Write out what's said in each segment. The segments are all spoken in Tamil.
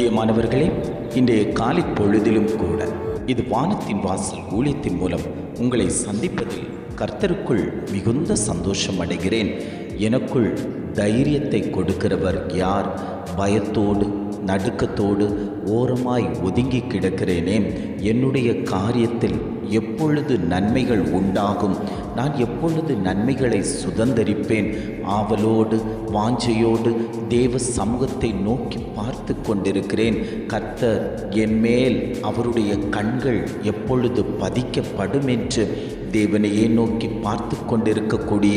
பிரியமானவர்களே, இன்றைய காலை பொழுதிலும் கூட இது வானத்தின் வாசல் ஊழியத்தின் மூலம் உங்களை சந்திப்பதில் கர்த்தருக்குள் மிகுந்த சந்தோஷம் அடைகிறேன். எனக்குள் தைரியத்தை கொடுக்கிறவர் யார்? பயத்தோடு நடுக்கத்தோடு ஓரமாய் ஒதுங்கி கிடக்கிறேனே, என்னுடைய காரியத்தில் எப்பொழுது நன்மைகள் உண்டாகும்? நான் எப்பொழுது நன்மைகளை சுதந்தரிப்பேன்? ஆவலோடு வாஞ்சையோடு தேவ சமூகத்தை நோக்கி பார்த்து கொண்டிருக்கிறேன். கர்த்தர் என் மேல் அவருடைய கண்கள் எப்பொழுது பதிக்கப்படும் என்று தேவனையே நோக்கி பார்த்து கொண்டிருக்கக்கூடிய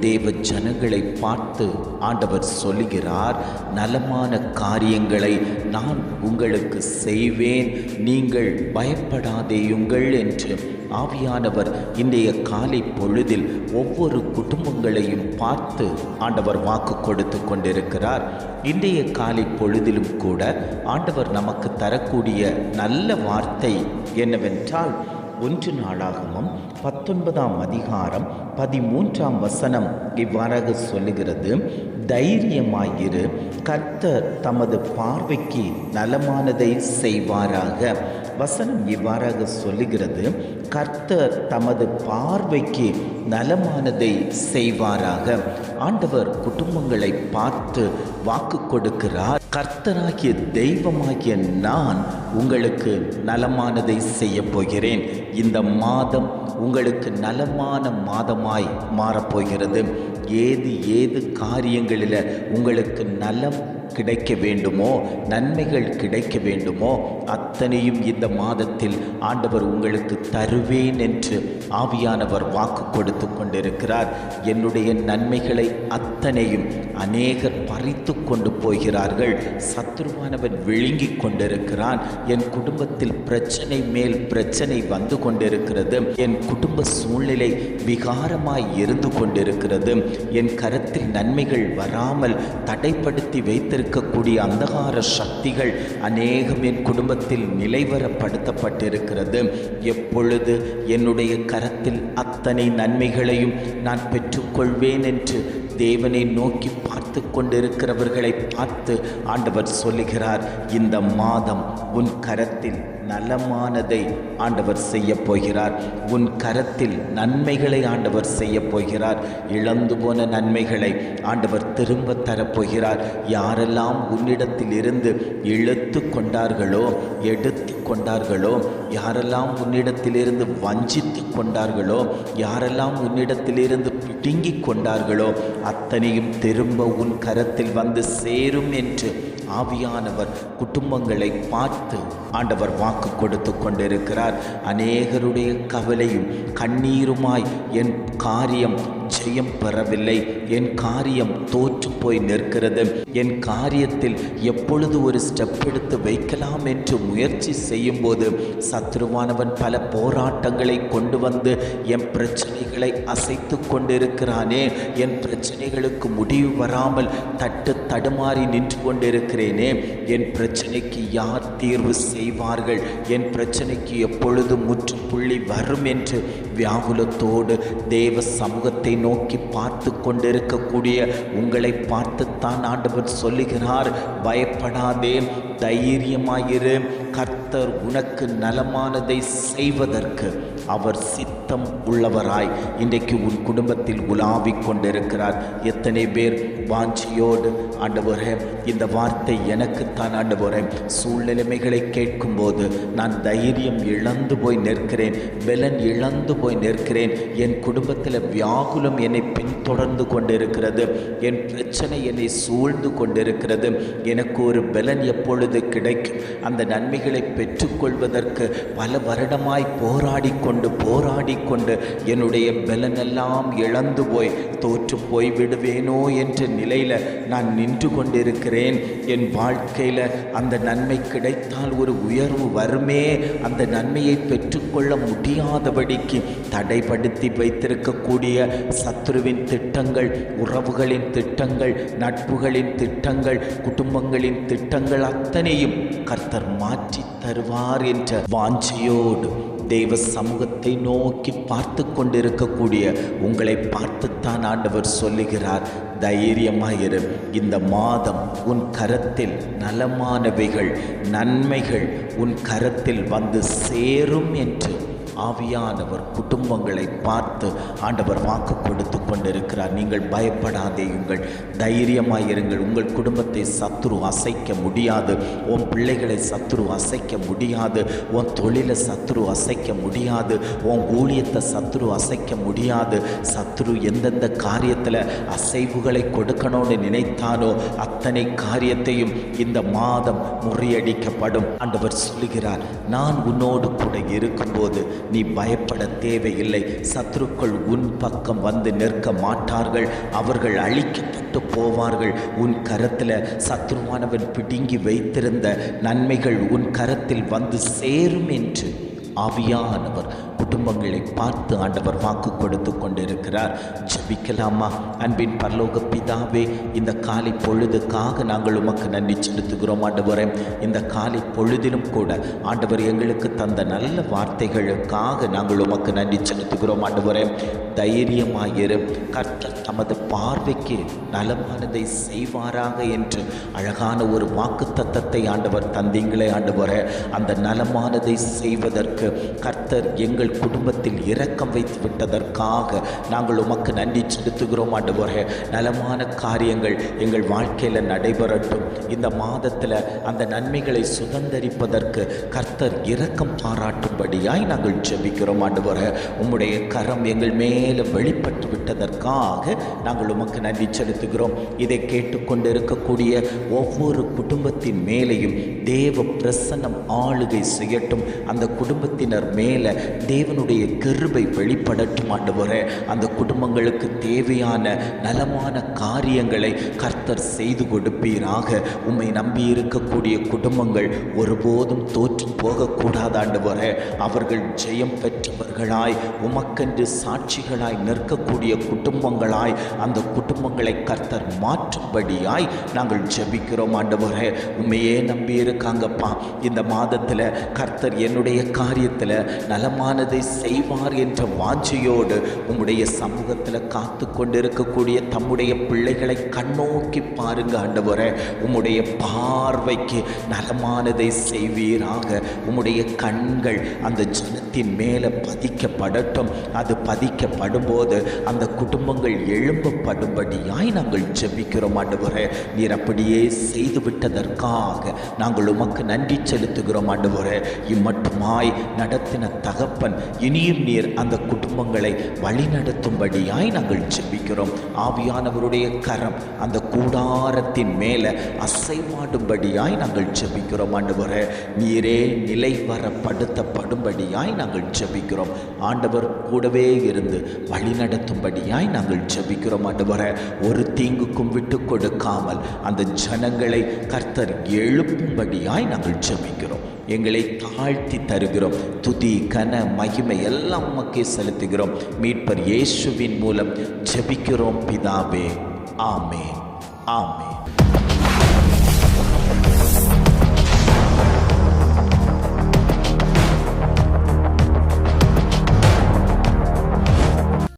தேவ ஜனங்களை பார்த்து ஆண்டவர் சொல்லுகிறார், நலமான காரியங்களை நான் உங்களுக்கு செய்வேன், நீங்கள் பயப்படாதேயுங்கள் என்று ஆவியானவர் இன்றைய காலை பொழுதில் ஒவ்வொரு குடும்பங்களையும் பார்த்து ஆண்டவர் வாக்கு கொடுத்து கொண்டிருக்கிறார். இன்றைய காலை பொழுதிலும் கூட ஆண்டவர் நமக்கு தரக்கூடிய நல்ல வார்த்தை என்னவென்றால், 1 நாளாகமம் 19ஆம் அதிகாரம் 13ஆம் வசனம் இவ்வாறாக சொல்லுகிறது, தைரியமாயிரு, கர்த்தர் தமது பார்வைக்கு நலமானதை செய்வாராக. வசனம் இவ்வாறாக சொல்லுகிறது, கர்த்தர் தமது பார்வைக்கு நலமானதை செய்வாராக. ஆண்டவர் குடும்பங்களை பார்த்து வாக்கு கொடுக்கிறார், கர்த்தராகிய தெய்வமாகிய நான் உங்களுக்கு நலமானதை செய்ய போகிறேன். இந்த மாதம் உங்களுக்கு நலமான மாதமாய் மாறப்போகிறது. ஏது காரியங்களில் உங்களுக்கு நலம் கிடைக்க வேண்டுமோ, நன்மைகள் கிடைக்க வேண்டுமோ, அத்தனையும் இந்த மாதத்தில் ஆண்டவர் உங்களுக்கு தருவேன் என்று ஆவியானவர் வாக்கு கொடுத்து கொண்டிருக்கிறார். என்னுடைய நன்மைகளை அத்தனையும் அநேகர் பறித்து கொண்டு போகிறார்கள். சத்துருவானவன் விழுங்கி கொண்டிருக்கிறான். என் குடும்பத்தில் பிரச்சனை மேல் பிரச்சனை வந்து கொண்டிருக்கிறது. என் குடும்ப சூழ்நிலை விகாரமாய் இருந்து கொண்டிருக்கிறது. என் கரத்தில் நன்மைகள் வராமல் தடைப்படுத்தி வைத்திருக்கக்கூடிய அந்தகார சக்திகள் அநேகம் என் குடும்பத்தில் நிலைவரப்படுத்தப்பட்டிருக்கிறது. எப்பொழுது என்னுடைய கரத்தில் அத்தனை நன்மைகளையும் நான் பெற்றுக்கொள்வேன் என்று தேவனை நோக்கி பார்த்து கொண்டிருக்கிறவர்களை பார்த்து ஆண்டவர் சொல்லுகிறார், இந்த மாதம் உன் கரத்தில் நலமானதை ஆண்டவர் செய்ய போகிறார். உன் கரத்தில் நன்மைகளை ஆண்டவர் செய்ய போகிறார். இழந்து போன நன்மைகளை ஆண்டவர் திரும்ப தரப்போகிறார். யாரெல்லாம் உன்னிடத்தில் இருந்து இழுத்து கொண்டார்களோ, எடுத்து கொண்டார்களோ, யாரெல்லாம் உன்னிடத்திலிருந்து வஞ்சித்து கொண்டார்களோ, யாரெல்லாம் உன்னிடத்திலிருந்து பிடுங்கி கொண்டார்களோ, அத்தனையும் திரும்ப உன் கரத்தில் வந்து சேரும் என்று ஆவியானவர் குடும்பங்களை பார்த்து ஆண்டவர் வாக்கு கொடுத்து கொண்டிருக்கிறார். அநேகருடைய கவலையும் கண்ணீருமாய் என் காரியம் ஜெயம் பெறவில்லை, என் காரியம் தோற்று போய் நிற்கிறது, என் காரியத்தில் எப்பொழுது ஒரு ஸ்டெப் எடுத்து வைக்கலாம் என்று முயற்சி செய்யும் போது சத்ருவானவன் பல போராட்டங்களை கொண்டு வந்து என் பிரச்சனைகளை அசைத்து கொண்டிருக்கிறானே, என் பிரச்சனைகளுக்கு முடிவு வராமல் தடுமாறி நின்று கொண்டிருக்கிறேனே, என் பிரச்சனைக்கு யார் தீர்வு செய்வார்கள், என் பிரச்சனைக்கு எப்பொழுது முற்றுப்புள்ளி வரும் என்று வியாகுலத்தோடு தேவ சமூகத்தை நோக்கி பார்த்து கொண்டிருக்கக்கூடிய உங்களை பார்த்துத்தான் ஆண்டவர் சொல்லுகிறார், பயப்படாதே, தைரியமாயிரு, கர்த்தர் உனக்கு நலமானதை செய்வதற்கு அவர் சித்தம் உள்ளவராய் இன்றைக்கு உன் குடும்பத்தில் உலாவிக் கொண்டிருக்கிறார். எத்தனை பேர் வாஞ்சியோடு, ஆண்டவரே இந்த வார்த்தை எனக்குத்தான் ஆண்டவரே, சூழ்நிலைமைகளை கேட்கும்போது நான் தைரியம் இழந்து போய் நிற்கிறேன், பலன் இழந்து போய் நிற்கிறேன், என் குடும்பத்தில் வியாகுலம் என்னை பின்தொடர்ந்து கொண்டிருக்கிறது, என் பிரச்சனை என்னை சூழ்ந்து கொண்டிருக்கிறது, எனக்கு ஒரு பலன் எப்பொழுது கிடைக்கும்? அந்த நன்மைகளை பெற்றுக்கொள்வதற்கு பல வருடமாய் போராடி கொண்டு என்னுடைய பலனெல்லாம் இழந்து போய் தோற்று போய் விடுவேனோ என்ற நிலையில் நான் நின்று கொண்டிருக்கிறேன். என் வாழ்க்கையில் அந்த நன்மை கிடைத்தால் ஒரு உயர்வு வருமே, அந்த நன்மையை பெற்றுக்கொள்ள முடியாதபடிக்கு தடைப்படுத்தி வைத்திருக்கக்கூடிய சத்துருவின் திட்டங்கள், உறவுகளின் திட்டங்கள், நட்புகளின் திட்டங்கள், குடும்பங்களின் திட்டங்கள் அத்தனையும் கர்த்தர் மாற்றி தருவார் என்ற வாஞ்சையோடு தெய்வ சமூகத்தை நோக்கி பார்த்து கொண்டிருக்கக்கூடிய உங்களை பார்த்துத்தான் ஆண்டவர் சொல்லுகிறார், தைரியமாயிரு. இந்த மாதம் உன் கரத்தில் நலமானவைகள், நன்மைகள் உன் கரத்தில் வந்து சேரும் என்று ஆவியானவர் குடும்பங்களை பார்த்து ஆண்டவர் வாக்கு கொடுத்து கொண்டிருக்கிறார். நீங்கள் பயப்படாதேயுங்கள், தைரியமாயிருங்கள். உங்கள் குடும்பத்தை சத்துரு அசைக்க முடியாது. உன் பிள்ளைகளை சத்துரு அசைக்க முடியாது. உன் தொழிலை சத்துரு அசைக்க முடியாது. உன் ஊழியத்தை சத்துரு அசைக்க முடியாது. சத்துரு எந்தெந்த காரியத்தில் அசைவுகளை கொடுக்கணும்னு நினைத்தானோ அத்தனை காரியத்தையும் இந்த மாதம் முறியடிக்கப்படும். ஆண்டவர் சொல்லுகிறார், நான் உன்னோடு கூட இருக்கும்போது நீ பயப்பட தேவையில்லை. சத்துருக்கள் உன் பக்கம் வந்து நிற்க மாட்டார்கள். அவர்கள் அழிக்கப்பட்டு போவார்கள். உன் கரத்தில் சத்துருவானவன் பிடுங்கி வைத்திருந்த நன்மைகள் உன் கரத்தில் வந்து சேரும் என்று ஆவியானவர் குடும்பங்களை பார்த்து ஆண்டவர் வாக்கு கொடுத்து கொண்டிருக்கிறார். ஜெபிக்கலாமா? அன்பின் பரலோக பிதாவே, இந்த காலை பொழுதுக்காக நாங்கள் உமக்கு நன்றி செலுத்துகிறோம் ஆண்டவரே. இந்த காலை பொழுதிலும் கூட ஆண்டவர் எங்களுக்கு தந்த நல்ல வார்த்தைகளுக்காக நாங்கள் உமக்கு நன்றி செலுத்துகிறோம் ஆண்டவரே. தைரியமாயிரு, கர்த்தர் தமது பார்வைக்கு நலமானதை செய்வாராக என்று அழகான ஒரு வாக்கு தத்தத்தை ஆண்டவர் தந்தீங்களே ஆண்டவரே. அந்த நலமானதை செய்வதற்கு கர்த்தர் எங்கள் குடும்பத்தில் இரக்கம் வைத்து விட்டதற்காக நாங்கள் உமக்கு நன்றி செலுத்துகிறோம் ஆண்டவரே. நலமான காரியங்கள் எங்கள் வாழ்க்கையில் நடைபெறட்டும். இந்த மாதத்தில் அந்த நன்மைகளை சுதந்தரிப்பதற்கு கர்த்தர் இரக்கம் பாராட்டும்படியாய் நாங்கள் ஜெபிக்கிறோம் ஆண்டவரே. உம்முடைய கரம் எங்கள் மேலே வெளிப்பட்டு விட்டதற்காக நாங்கள் உமக்கு நன்றி செலுத்துகிறோம். இதை கேட்டுக்கொண்டிருக்கக்கூடிய ஒவ்வொரு குடும்பத்தின் மேலேயும் தேவ பிரசன்னம் ஆளுகை செய்யட்டும். அந்த குடும்பத்தினர் மேலே தேவனுடைய கிருபை வெளிப்படட்டும் ஆண்டவரே. அந்த குடும்பங்களுக்கு தேவையான நலமான காரியங்களை கர்த்தர் செய்து கொடுப்பீராக. உம்மை நம்பி இருக்கக்கூடிய குடும்பங்கள் ஒருபோதும் தோற்று போகக்கூடாது ஆண்டவரே. அவர்கள் ஜெயம் பெற்றவர்களாய் உமக்கென்று சாட்சிகளாய் நிற்கக்கூடிய குடும்பங்களாய் அந்த குடும்பங்களை கர்த்தர் மாற்றும்படியாய் நாங்கள் ஜெபிக்கிறோம் ஆண்டவரே. உண்மையே நம்பி இருக்காங்கப்பா. இந்த மாதத்தில் கர்த்தர் என்னுடைய காரியத்தில் நலமானதை செய்வார் என்ற வாஞ்சையோடு உம்முடைய சமூகத்தில் காத்து கொண்டிருக்கக்கூடிய தம்முடைய பிள்ளைகளை கண்ணோக்கி பாருங்க ஆண்டவரே. உம்முடைய பார்வைக்கு நலமானதை செய்வீராக. உம்முடைய கண்கள் அந்த ஜனத்தின் மேலே பதிக்கப்படட்டும். அது பதிக்கப்படும் போது அந்த குடும்பங்கள் எழும்பப்படும்படியாய் நாங்கள் ஜெபிக்கிறோம் ஆண்டவரே. நீர் அப்படியே செய்து விட்டதற்காக நாங்கள் உமக்கு நன்றி செலுத்துகிறோம் ஆண்டவரே. இம்மட்டுமாய் நடத்தின தகப்பன் இனியும் நீர் அந்த குடும்பங்களை வழிநடத்தும்படியாய் நாங்கள் ஜெபிக்கிறோம். ஆவியானவருடைய கரம் அந்த கூடாரத்தின் மேலே அசைவாடும்படியாய் நாங்கள் ஜெபிக்கிறோம் ஆண்டவரே. நீரே நிலைவரப்படுத்தப்படும்படியாய் நாங்கள் ஜெபிக்கிறோம். ஆண்டவர் கூடவே இருந்து வழிநடத்தும்படியாய் நாங்கள் ஜெபிக்கிறோம் ஆண்டவரே. ஒரு தீங்குக்கும் விட்டு கொடுக்காமல் அந்த ஜனங்களை கர்த்தர் எழுப்பும்படியாய் நாங்கள் ஜெபிக்கிறோம். எங்களை தாழ்த்தி தருகிறோம். துதி கன மகிமை எல்லாம் உமக்கே செலுத்துகிறோம். மீட்பர் இயேசுவின் மூலம் ஜெபிக்கிறோம் பிதாவே. ஆமென், ஆமென்.